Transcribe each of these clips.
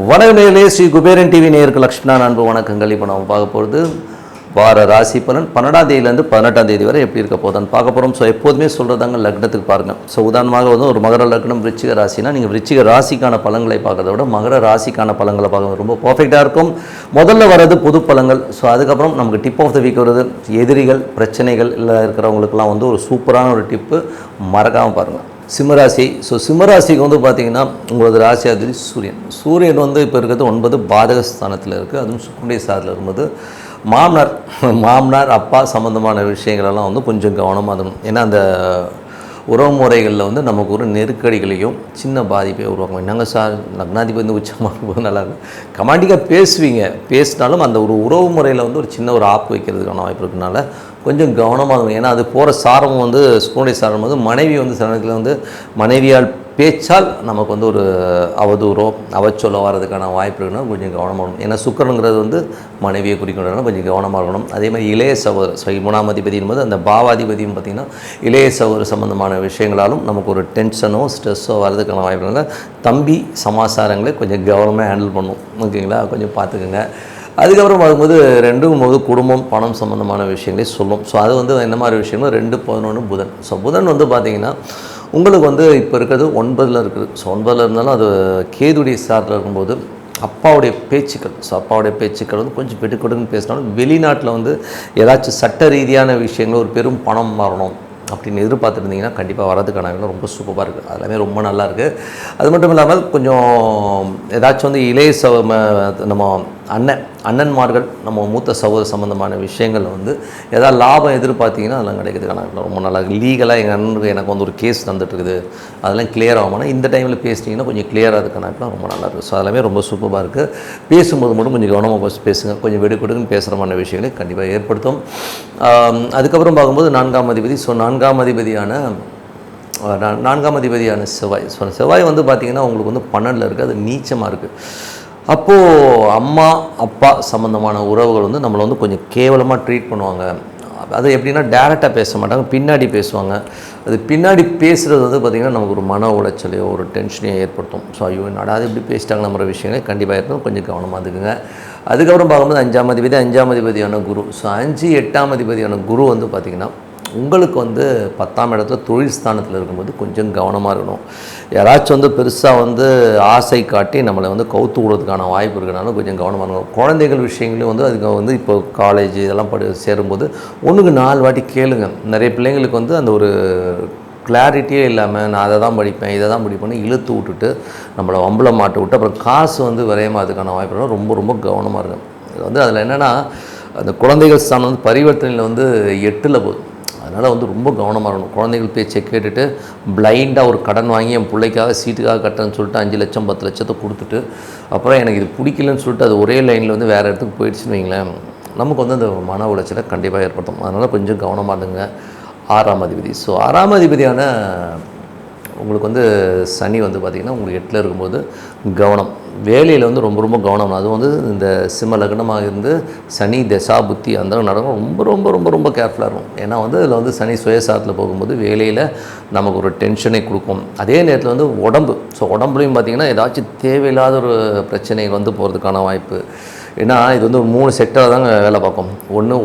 வணக்கம் நேயர்களே, ஸ்ரீ குபேரன் டிவி நேயருக்கு லக்ஷ்மணா அன்பு வணக்கங்கள். இப்போ நம்ம பார்க்க போகிறது வார ராசி பலன் 12ஆம் தேதியிலேருந்து 18ஆம் தேதி வரை எப்படி இருக்க போதுன்னு பார்க்க போகிறோம். ஸோ எப்போதுமே சொல்கிறதாங்க லக்னத்துக்கு பாருங்கள். ஸோ உதாரணமாக வந்து ஒரு மகர லக்னம் விருச்சிக ராசினா நீங்கள் விருச்சிக ராசிக்கான பலன்களை பார்க்கறத விட மகர ராசிக்கான பலன்களை பார்க்க ரொம்ப பர்ஃபெக்டாக இருக்கும். முதல்ல வர்றது பொது பலன்கள். ஸோ அதுக்கப்புறம் நமக்கு டிப் ஆஃப் த வீக் வருது எதிரிகள் பிரச்சனைகள் இல்லை இருக்கிறவங்களுக்குலாம் வந்து ஒரு சூப்பரான ஒரு டிப்பு மறக்காமல் பாருங்கள். சிம்மராசி. ஸோ சிம்மராசிக்கு வந்து பார்த்திங்கன்னா உங்களது ராசியாதிபதி சூரியன் வந்து இப்போ இருக்கிறது 9 பாதகஸ்தானத்தில் இருக்குது. அதுவும் சுக்கரனுடைய சாரத்தில் இருக்கும்போது மாமனார் அப்பா சம்மந்தமான விஷயங்களெல்லாம் வந்து கொஞ்சம் கவனமாக இருக்கணும். ஏன்னா அந்த உறவு முறைகளில் வந்து நமக்கு ஒரு நெருக்கடிகளையும் சின்ன பாதிப்பை உருவாக்கும். என்னங்க சார் லக்னாதிபதி வந்து உச்சமாக போது நல்லா இருக்கும், கமாண்டிக்காக பேசினாலும் அந்த ஒரு உறவு முறையில் வந்து ஒரு சின்ன ஒரு ஆப்பு வைக்கிறதுக்கான வாய்ப்பு இருக்கிறதுனால கொஞ்சம் கவனமாக இருக்கும். ஏன்னா அது போகிற சாரம் வந்து ஸ்கூனுடைய சாரம் வந்து மனைவி வந்து சமயத்தில் வந்து மனைவியால் பேச்சால் நமக்கு வந்து ஒரு அவதூறோ அவச்சொல்ல வர்றதுக்கான வாய்ப்பு இருக்குன்னா கொஞ்சம் கவனமாக இருக்கணும். ஏன்னா சுக்கிரனுங்கிறது வந்து மனைவியை குறிக்கணும்னா கொஞ்சம் கவனமாக இருக்கணும். அதே மாதிரி இளைய சகோதரர் 3ஆம் அதிபதி என்பது அந்த பாவாதிபதியும் பார்த்திங்கன்னா இளைய சகோதர சம்மந்தமான விஷயங்களாலும் நமக்கு ஒரு டென்ஷனோ ஸ்ட்ரெஸ்ஸோ வர்றதுக்கான வாய்ப்பு இருந்தால் தம்பி சமாச்சாரங்களை கொஞ்சம் கவனமாக ஹேண்டில் பண்ணும். ஓகேங்களா, கொஞ்சம் பார்த்துக்குங்க. அதுக்கப்புறம் பார்க்கும்போது 2 குடும்பம் பணம் சம்மந்தமான விஷயங்களே சொல்லும். ஸோ அது வந்து என்ன மாதிரி விஷயங்கள் 2-11 புதன். ஸோ புதன் வந்து பார்த்திங்கன்னா உங்களுக்கு வந்து இப்போ இருக்கிறது 9ல் இருக்குது. ஸோ 9ல் இருந்தாலும் அது கேதுடைய சாரத்தில் இருக்கும்போது அப்பாவுடைய பேச்சுக்கள் வந்து கொஞ்சம் பெட்டுக்கொடுன்னு பேசினாலும் வெளிநாட்டில் வந்து ஏதாச்சும் சட்ட ரீதியான விஷயங்கள் ஒரு பெரும் பணம் மாறணும் அப்படின்னு எதிர்பார்த்துருந்தீங்கன்னா கண்டிப்பாக வரதுக்கான ரொம்ப சூப்பராக இருக்குது. அதெல்லாமே ரொம்ப நல்லாயிருக்கு. அது மட்டும் இல்லாமல் கொஞ்சம் ஏதாச்சும் வந்து இளைய நம்ம அண்ணன்மார்கள் நம்ம மூத்த சகோதர சம்மந்தமான விஷயங்கள் வந்து ஏதாவது லாபம் எதிர்பார்த்தீங்கன்னா அதெல்லாம் கிடைக்கிறதுக்கான ரொம்ப நல்லா இருக்குது. லீகலாக எங்கள் அண்ணனுக்கு எனக்கு வந்து ஒரு கேஸ் நடந்துட்டுருக்குது, அதெல்லாம் கிளியர் ஆகும்னா இந்த டைமில் பேசிட்டிங்கன்னா கொஞ்சம் கிளியராக அதுக்கான ரொம்ப நல்லாயிருக்கு. ஸோ அதெல்லாமே ரொம்ப சூப்பராக இருக்குது. பேசும்போது மட்டும் கொஞ்சம் கவனமாக பேசுங்க. கொஞ்சம் வெடுக்கொடுக்குன்னு பேசுகிற மாதிரி விஷயங்களை கண்டிப்பாக ஏற்படுத்தும். அதுக்கப்புறம் பார்க்கும்போது 4ஆம் அதிபதி. ஸோ 4ஆம் அதிபதியான செவ்வாய் வந்து பார்த்திங்கன்னா உங்களுக்கு வந்து 12ல் இருக்குது. அது நீச்சமாக இருக்குது. அப்போது அம்மா அப்பா சம்மந்தமான உறவுகள் வந்து நம்மளை வந்து கொஞ்சம் கேவலமாக ட்ரீட் பண்ணுவாங்க. அது எப்படின்னா டேரெக்டாக பேச மாட்டாங்க, பின்னாடி பேசுவாங்க. அது பின்னாடி பேசுகிறது வந்து பார்த்திங்கன்னா நமக்கு ஒரு மன உளைச்சலையோ ஒரு டென்ஷனையோ ஏற்படுத்தும். ஸோ ஐயோ நடாது இப்படி பேசிட்டாங்க நம்ம விஷயங்களே கண்டிப்பாக இருக்கும். கொஞ்சம் கவனமாக இருக்குங்க. அதுக்கப்புறம் பார்க்கும்போது 5ஆம் அதிபதியான குரு. ஸோ 5-8ஆம் அதிபதியான குரு வந்து பார்த்திங்கன்னா உங்களுக்கு வந்து 10ஆம் இடத்துல தொழில் ஸ்தானத்தில் இருக்கும்போது கொஞ்சம் கவனமாக இருக்கணும். யாராச்சும் வந்து பெருசாக வந்து ஆசை காட்டி நம்மளை வந்து கவுத்து விடுறதுக்கான வாய்ப்பு இருக்கிறனால கொஞ்சம் கவனமாக இருக்கணும். குழந்தைகள் விஷயங்களையும் வந்து அதுக்கு வந்து இப்போ காலேஜ் இதெல்லாம் சேரும்போது 1க்கு 4 வாட்டி கேளுங்க. நிறைய பிள்ளைங்களுக்கு வந்து அந்த ஒரு கிளாரிட்டியே இல்லாமல் நான் அதை தான் படிப்பேன் இதை தான் படிப்பேன்னு இழுத்து விட்டுட்டு நம்மளை வம்பளை மாட்ட விட்டு அப்புறம் காசு வந்து விரயமாகிறதுக்கான வாய்ப்பு ரொம்ப கவனமாக இருக்கும். இது வந்து அதில் என்னென்னா அந்த குழந்தைகள் ஸ்தானம் வந்து பரிவர்த்தனையில் வந்து 8ல் போகுது. அதனால் வந்து ரொம்ப கவனமாக இருக்கணும். குழந்தைகள் பேச்சை கேட்டுட்டு பிளைண்டாக ஒரு கடன் வாங்கி என் பிள்ளைக்காக சீட்டுக்காக கட்டுறேன்னு சொல்லிட்டு 5 லட்சம் 10 லட்சத்தை கொடுத்துட்டு அப்புறம் எனக்கு இது பிடிக்கலன்னு சொல்லிட்டு அது ஒரே லைனில் வந்து வேறு இடத்துக்கு போயிடுச்சுன்னு வைங்களேன், நமக்கு வந்து அந்த மன உளைச்சலை கண்டிப்பாக ஏற்படுத்தும். அதனால் கொஞ்சம் கவனமாக இருந்துங்க. 6ஆம் அதிபதி. ஸோ 6ஆம் அதிபதியான உங்களுக்கு வந்து சனி வந்து பார்த்திங்கன்னா உங்களுக்கு 8ல் இருக்கும்போது கவனம், வேலையில் வந்து ரொம்ப கவனம். அதுவும் வந்து இந்த சிம்ம லக்னமாக இருந்து சனி தசா புத்தி அந்த நடக்கும் ரொம்ப கேர்ஃபுல்லாக இருக்கும். ஏன்னா வந்து இதில் வந்து சனி சுயசாரத்தில் போகும்போது வேலையில் நமக்கு ஒரு டென்ஷனை கொடுக்கும். அதே நேரத்தில் வந்து உடம்பு. ஸோ உடம்புலையும் பார்த்திங்கன்னா ஏதாச்சும் தேவையில்லாத ஒரு பிரச்சனை வந்து போகிறதுக்கான வாய்ப்பு. ஏன்னா இது வந்து ஒரு 3 செக்டராக தாங்க வேலை பார்க்கும். ஒன்று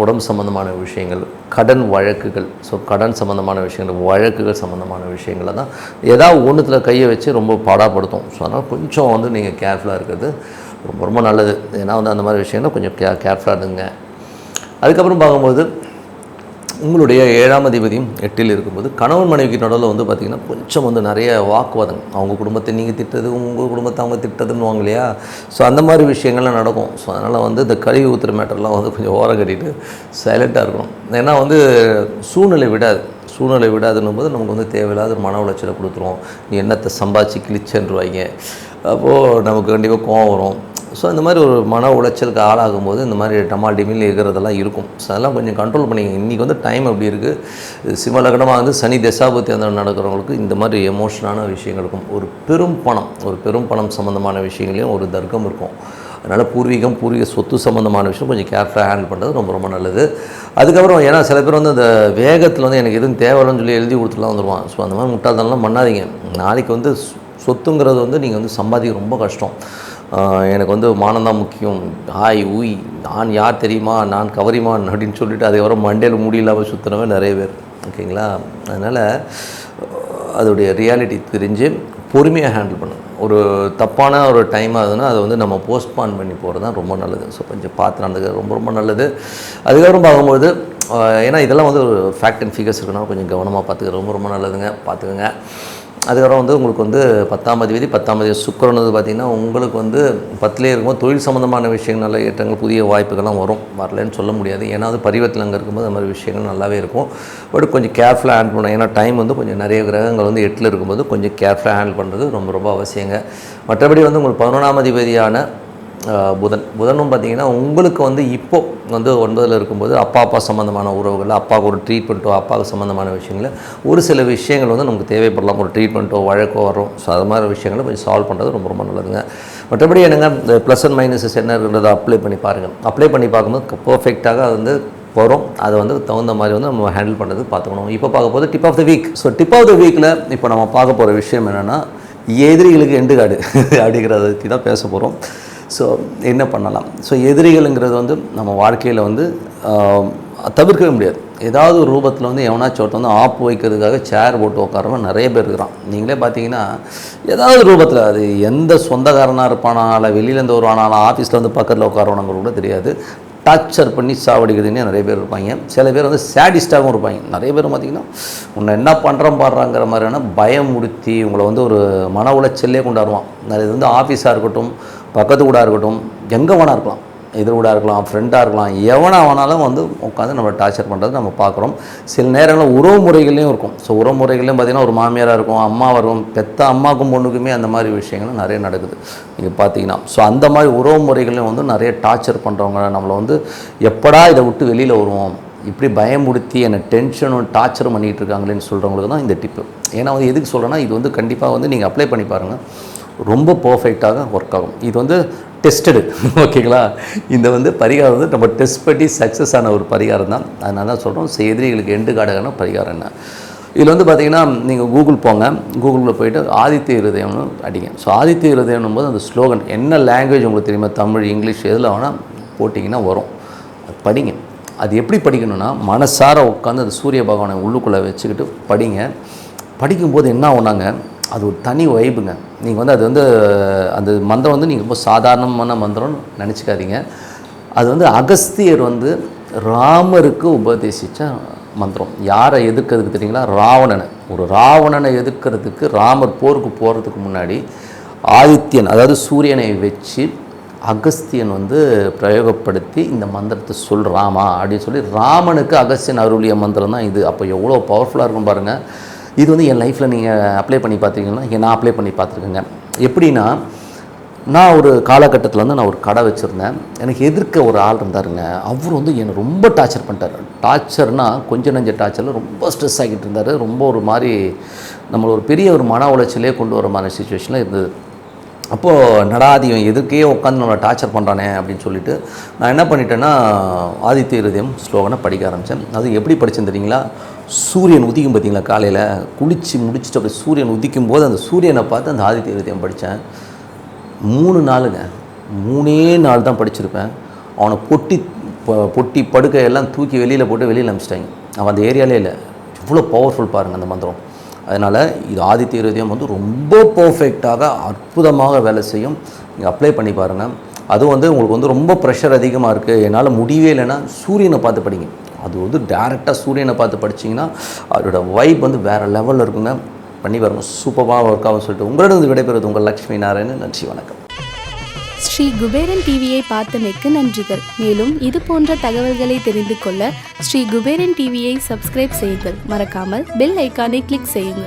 உடம்பு சம்மந்தமான விஷயங்கள், கடன் வழக்குகள். ஸோ கடன் சம்மந்தமான விஷயங்கள், வழக்குகள் சம்மந்தமான விஷயங்களை தான் ஏதாவது ஒன்றுத்தில் கையை வச்சு ரொம்ப பாடாப்படுத்தும். ஸோ அதனால் கொஞ்சம் வந்து நீங்கள் கேர்ஃபுல்லாக இருக்கிறது ரொம்ப நல்லது. ஏன்னா வந்து அந்த மாதிரி விஷயங்கள் கொஞ்சம் கேர்ஃபுல்லாக இருந்துங்க. அதுக்கப்புறம் பார்க்கும்போது உங்களுடைய 7ஆம் அதிபதியும் 8ல் இருக்கும்போது கணவன் மனைவிக்கு நடுவில் வந்து பார்த்திங்கன்னா கொஞ்சம் வந்து நிறைய வாக்குவாதம். அவங்க குடும்பத்தை நீங்கள் திட்டது, உங்கள் குடும்பத்தை அவங்க திட்டதுன்னு வாங்க இல்லையா. ஸோ அந்த மாதிரி விஷயங்கள்லாம் நடக்கும். ஸோ அதனால் வந்து இந்த கழுவி ஊற்றுற மேட்டர்லாம் வந்து கொஞ்சம் ஓரம் கட்டிட்டு சைலண்ட்டாக இருக்கணும். ஏன்னா வந்து சூழ்நிலை விடாதுன்னும் போது நமக்கு வந்து தேவையில்லாத மன உளைச்சலை கொடுத்துரும். நீ என்னத்தை சம்பாதிச்சு கிழிச்சன்றுவாங்க. அப்போது நமக்கு கண்டிப்பாக கோவம் வரும். ஸோ இந்த மாதிரி ஒரு மன உளைச்சலுக்கு ஆளாகும்போது இந்த மாதிரி டமால் டிமில் இருக்கிறதெல்லாம் இருக்கும். ஸோ அதெல்லாம் கொஞ்சம் கண்ட்ரோல் பண்ணிங்க. இன்றைக்கி வந்து டைம் அப்படி இருக்குது. சிம்ம லக்னமாக வந்து சனி தசாபத்தி அந்த நடக்கிறவங்களுக்கு இந்த மாதிரி எமோஷனான விஷயங்கள் இருக்கும். ஒரு பெரும் பணம் சம்மந்தமான விஷயங்களையும் ஒரு தர்க்கம் இருக்கும். அதனால் பூர்வீக சொத்து சம்மந்தமான விஷயம் கொஞ்சம் கேர்ஃபுல்லாக ஹேண்டில் பண்ணுறது ரொம்ப ரொம்ப நல்லது. அதுக்கப்புறம் ஏன்னா சில பேர் வந்து அந்த வேகத்தில் வந்து எனக்கு எதுவும் தேவைன்னு சொல்லி எழுதி கொடுத்துலாம் வந்துடுவான். ஸோ அந்த மாதிரி முட்டாள்தனம்லாம் பண்ணாதீங்க. நாளைக்கு வந்து சொத்துங்கிறது வந்து நீங்கள் வந்து சம்பாதிக்க ரொம்ப கஷ்டம். எனக்கு வந்து மானம்தான் முக்கியம், ஹாய் ஊய் நான் யார் தெரியுமா, நான் கவரிமான் அப்படின்னு சொல்லிட்டு அதுக்கப்புறம் மண்டையில் முடியலாமல் சுற்றுனவே நிறைய பேர். ஓகேங்களா? அதனால் அதோடைய ரியாலிட்டி தெரிஞ்சு பொறுமையாக ஹேண்டில் பண்ணணும். ஒரு தப்பான ஒரு டைம் ஆகுதுன்னா அதை வந்து நம்ம போஸ்ட்பான் பண்ணி போகிறது தான் ரொம்ப நல்லது. ஸோ கொஞ்சம் பார்த்து நடந்துக்க ரொம்ப ரொம்ப நல்லது. அதுக்கப்புறம் பார்க்கும்போது ஏன்னா இதெல்லாம் வந்து ஒரு ஃபேக்ட் அண்ட் ஃபிகர்ஸ் இருக்குன்னா கொஞ்சம் கவனமாக பார்த்துக்க ரொம்ப ரொம்ப நல்லதுங்க, பார்த்துக்கோங்க. அதுக்கப்புறம் வந்து உங்களுக்கு வந்து 10ஆம் அதிபதி சுக்கிரன் வந்து பார்த்திங்கன்னா உங்களுக்கு வந்து 10லே இருக்கும்போது தொழில் சம்மந்தமான விஷயங்கள் நல்ல ஏற்றங்கள் புதிய வாய்ப்புகள்லாம் வரலன்னு சொல்ல முடியாது. ஏன்னா அது பரிவர்த்தனை அங்கே இருக்கும்போது அந்த மாதிரி விஷயங்கள் நல்லாவே இருக்கும். பட் கொஞ்சம் கேர்ஃபுல்லாக ஹேண்டில் பண்ணணும். ஏன்னா டைம் வந்து கொஞ்சம் நிறைய கிரகங்கள் வந்து 8ல் இருக்கும்போது கொஞ்சம் கேர்ஃபுல்லாக ஹேண்டில் பண்ணுறது ரொம்ப ரொம்ப அவசியங்க. மற்றபடி வந்து உங்களுக்கு 11ஆம் அதிபதியான புதனும் பார்த்திங்கன்னா உங்களுக்கு வந்து இப்போது வந்து 9ல் இருக்கும்போது அப்பா சம்மந்தமான உறவுகள், அப்பாவுக்கு ஒரு ட்ரீட்மெண்ட்டோ அப்பாவுக்கு சம்மந்தமான விஷயங்களில் ஒரு சில விஷயங்கள் வந்து நமக்கு தேவைப்படலாம். ஒரு ட்ரீட்மெண்ட்டோ வழக்கோ வரும். ஸோ அது மாதிரி விஷயங்களை கொஞ்சம் சால்வ் பண்ணுறது ரொம்ப ரொம்ப நல்லதுங்க. மற்றபடி என்னங்க இந்த ப்ளஸ் அண்ட் மைனஸஸ் என்ன இருக்கிறத அப்ளை பண்ணி பாருங்கள். அப்ளை பண்ணி பார்க்கும்போது பர்ஃபெக்டாக அது வந்து வரும். அதை வந்து தகுந்த மாதிரி வந்து நம்ம ஹேண்டில் பண்ணுறது பார்த்துக்கணும். இப்போ பார்க்க போது tip of the week. So tip of the வீக்கில் இப்போ நம்ம பார்க்க போகிற விஷயம் என்னென்னா எதிரிகளுக்கு எண்டு கார்டு அப்படிங்கிறத பற்றி தான் பேச போகிறோம். ஸோ என்ன பண்ணலாம்? ஸோ எதிரிகள்ங்கிறது வந்து நம்ம வாழ்க்கையில் வந்து தவிர்க்கவே முடியாது. ஏதாவது ஒரு ரூபத்தில் வந்து எவனாச்சும் ஒருத்தர் வந்து ஆப்பு வைக்கிறதுக்காக சேர் போட்டு உட்காரவங்க நிறைய பேர் இருக்கிறான். நீங்களே பார்த்தீங்கன்னா ஏதாவது ரூபத்தில் அது எந்த சொந்தக்காரனாக இருப்பானா, இல்லை வெளியிலேருந்து வருவானா, ஆஃபீஸில் வந்து பக்கத்தில் உட்காரவனங்க கூட தெரியாது, டார்ச்சர் பண்ணி சாவடிக்கிறதுனே நிறைய பேர் இருப்பாங்க. சில பேர் வந்து சேடிஸ்டாகவும் இருப்பாங்க. நிறைய பேர் பார்த்திங்கன்னா உன்னை என்ன பண்ணுறோம் பாடுறாங்கிற மாதிரியான பயமுறுத்தி உங்களை வந்து ஒரு மன உளைச்சல்லே கொண்டாடுவான். அது வந்து ஆஃபீஸாக இருக்கட்டும், பக்கத்து வீடாக இருக்கட்டும், எங்கே வேணா இருக்கலாம், எதிர் வீடாக இருக்கலாம், ஃப்ரெண்டாக இருக்கலாம், எவனா வேணாலும் வந்து உட்காந்து நம்மளை டார்ச்சர் பண்ணுறது நம்ம பார்க்குறோம். சில நேரங்களில் உறவு முறைகள்லையும் இருக்கும். ஸோ உறவு முறைகள்லையும் பார்த்திங்கன்னா ஒரு மாமியாராக இருக்கும், அம்மா வரும், பெத்த அம்மாவுக்கும் பொண்ணுக்குமே அந்த மாதிரி விஷயங்களும் நிறைய நடக்குது நீங்கள் பார்த்தீங்கன்னா. ஸோ அந்த மாதிரி உறவு முறைகளையும் வந்து நிறைய டார்ச்சர் பண்ணுறவங்க நம்மளை வந்து எப்படா இதை விட்டு வெளியில் வருவோம், இப்படி பயமுடுத்தி என்னை டென்ஷனும் டார்ச்சரும் பண்ணிகிட்டு இருக்காங்களேன்னு சொல்கிறவங்களுக்கு தான் இந்த டிப்பு. ஏன்னா வந்து எதுக்கு சொல்கிறேன்னா இது வந்து கண்டிப்பாக வந்து நீங்கள் அப்ளை பண்ணி பாருங்கள், ரொம்ப பர்ஃபெக்டாக ஒர்க் ஆகும். இது வந்து டெஸ்டடு. ஓகேங்களா? இந்த வந்து பரிகாரம் வந்து நம்ம டெஸ்ட் பண்ணி சக்ஸஸ் ஆன ஒரு பரிகாரம் தான். அதனால தான் சொல்கிறோம் எதிரிகளுக்கு எண்டு கார்டான பரிகாரம் என்ன. இதில் வந்து பார்த்திங்கன்னா நீங்கள் கூகுள் போங்க, கூகுளில் போய்ட்டு ஆதித்ய இருதயம்னு அடிங்க. ஸோ ஆதித்ய இருதயம்னும் போது அந்த ஸ்லோகன் என்ன லாங்குவேஜ் உங்களுக்கு தெரியுமா, தமிழ், இங்கிலீஷ் எதில் வேணால் போட்டிங்கன்னா வரும். அது படிங்க. அது எப்படி படிக்கணும்னா மனசார உட்காந்து அந்த சூரிய பகவானை உள்ளுக்குள்ளே வச்சுக்கிட்டு படிங்க. படிக்கும்போது என்ன ஆகுனாங்க, அது ஒரு தனி வைப்புங்க. நீங்கள் வந்து அது வந்து அந்த மந்திரம் வந்து நீங்கள் ரொம்ப சாதாரணமான மந்திரம்னு நினச்சிக்காதீங்க. அது வந்து அகஸ்தியர் வந்து ராமருக்கு உபதேசித்த மந்திரம். யாரை எதிர்க்கிறதுக்கு தெரியுங்களா? ராவணனை. ஒரு ராவணனை எதிர்க்கிறதுக்கு ராமர் போருக்கு போகிறதுக்கு முன்னாடி ஆதித்யன் அதாவது சூரியனை வச்சு அகஸ்தியன் வந்து பிரயோகப்படுத்தி இந்த மந்திரத்தை சொல்கிறாமா அப்படின்னு சொல்லி ராமனுக்கு அகஸ்தியன் அருளிய மந்திரம் தான் இது. அப்போ எவ்வளோ பவர்ஃபுல்லாக இருக்கும் பாருங்கள். இது வந்து என் லைஃப்பில் நீங்கள் அப்ளை பண்ணி பார்த்துருக்கீங்கன்னா நான் அப்ளை பண்ணி பார்த்துருக்கேங்க. எப்படின்னா நான் ஒரு காலகட்டத்தில் வந்து நான் ஒரு கடை வச்சுருந்தேன். எனக்கு எதிர்க்க ஒரு ஆள் இருந்தாருங்க. அவர் வந்து என்னை ரொம்ப டார்ச்சர் பண்ணிட்டார். டார்ச்சர்னால் கொஞ்சம் நஞ்ச டார்ச்சரில் ரொம்ப ஸ்ட்ரெஸ் ஆகிட்டு இருந்தார். ரொம்ப ஒரு மாதிரி நம்மளை ஒரு பெரிய ஒரு மன உளைச்சலே கொண்டு வர மாதிரி சுச்சுவேஷனில் இருந்தது. அப்போது நடாதியம் எதுக்கே உட்காந்து நம்மளை டார்ச்சர் பண்ணுறானே அப்படின்னு சொல்லிட்டு நான் என்ன பண்ணிட்டேன்னா ஆதித்ய இருதயம் ஸ்லோகனை படிக்க ஆரம்பித்தேன். அது எப்படி படித்தேன்னு தெரியுங்களா? சூரியன் உதிக்கும் பார்த்தீங்களா, காலையில் குளித்து முடிச்சுட்டு அப்படி சூரியன் உதிக்கும் போது அந்த சூரியனை பார்த்து அந்த ஆதித்ய இருதயம் படித்தேன். 3 நாளுங்க, 3 நாள் தான் படிச்சிருப்பேன். அவனை பொட்டி படுக்கையெல்லாம் தூக்கி வெளியில் போட்டு வெளியில் அனுப்பிச்சிட்டாங்க. அவன் அந்த ஏரியாலே இல்லை. இவ்வளோ பவர்ஃபுல் பாருங்கள் அந்த மந்திரம். அதனால் இது ஆதித்ய இருதயம் வந்து ரொம்ப பர்ஃபெக்டாக அற்புதமாக வேலை செய்யும். நீங்கள் அப்ளை பண்ணி பாருங்கள். அதுவும் வந்து உங்களுக்கு வந்து ரொம்ப ப்ரெஷர் அதிகமாக இருக்குது, என்னால் முடியவே இல்லைன்னா சூரியனை பார்த்து படிங்க. அது வந்து டேரெக்டாக சூரியனை பார்த்து படிச்சிங்கன்னா அதோட வைப் வந்து வேறு லெவலில் இருக்குங்க. பண்ணி பாருங்கள், சூப்பராக ஒர்க் ஆகும் சொல்லிட்டு உங்களிடம் விடைபெறுவது உங்கள் லக்ஷ்மி நாராயணன். நன்றி, வணக்கம். ஸ்ரீ குபேரன் டிவியை பார்த்தமைக்கு நன்றிகள். மேலும் இது போன்ற தகவல்களை தெரிந்து கொள்ள ஸ்ரீ குபேரன் டிவியை சப்ஸ்கிரைப் செய்யுங்கள். மறக்காமல் பெல் ஐக்கானை கிளிக் செய்யுங்கள்.